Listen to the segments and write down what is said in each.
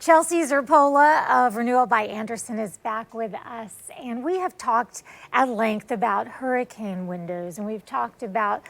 Chelsea Zerpola of Renewal by Andersen is back with us, and we have talked at length about hurricane windows, and we've talked about,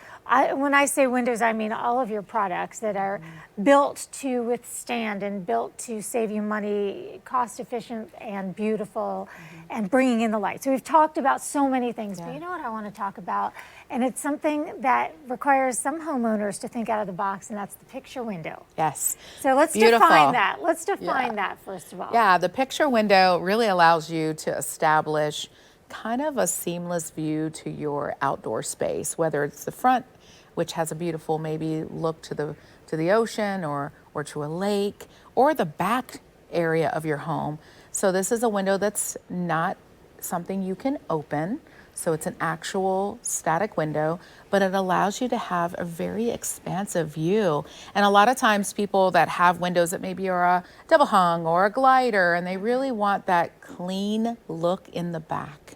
when I say windows, I mean all of your products that are built to withstand and built to save you money, cost efficient and beautiful, and bringing in the light. So we've talked about so many things, but you know what I want to talk about? And it's something that requires some homeowners to think out of the box, and that's the picture window. Yes. So let's define that. Let's define that first of all. Yeah, the picture window really allows you to establish kind of a seamless view to your outdoor space, whether it's the front, which has a beautiful maybe look to the ocean or to a lake, or the back area of your home. So this is a window that's not something you can open. So it's an actual static window, but it allows you to have a very expansive view. And a lot of times people that have windows that maybe are a double hung or a glider, and they really want that clean look in the back.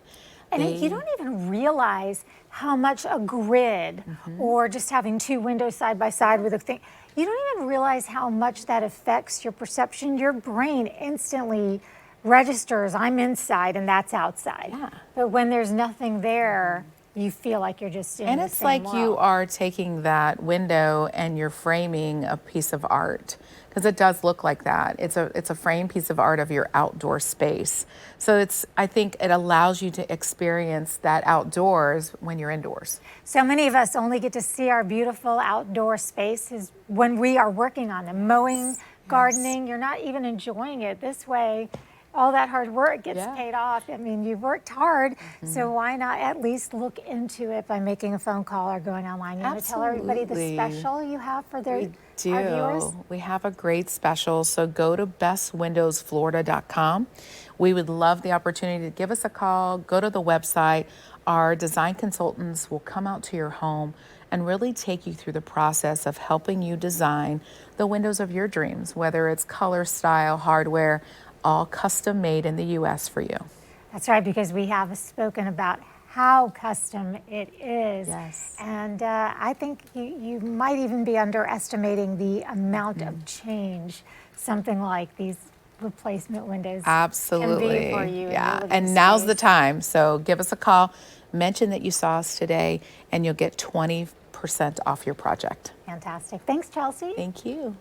And you don't even realize how much a grid or just having two windows side by side with a thing, you don't even realize how much that affects your perception. Your brain instantly registers, I'm inside and that's outside. Yeah. But when there's nothing there, you feel like you're just in and the it's same like world. you are taking that window and you're framing a piece of art, because it does look like that. It's a framed piece of art of your outdoor space. So I think it allows you to experience that outdoors when you're indoors. So many of us only get to see our beautiful outdoor spaces when we are working on them, mowing, gardening. You're not even enjoying it this way. All that hard work gets paid off. I mean, you've worked hard, so why not at least look into it by making a phone call or going online? You want to tell everybody the special you have for our viewers? We have a great special, so go to bestwindowsflorida.com. We would love the opportunity to give us a call, go to the website. Our design consultants will come out to your home and really take you through the process of helping you design the windows of your dreams, whether it's color, style, hardware, all custom made in the U.S. for you. That's right, because we have spoken about how custom it is. Yes. And I think you might even be underestimating the amount of change something like these replacement windows can be for you. Yeah, and now's the time. So give us a call, mention that you saw us today, and you'll get 20% off your project. Fantastic. Thanks, Chelsea. Thank you.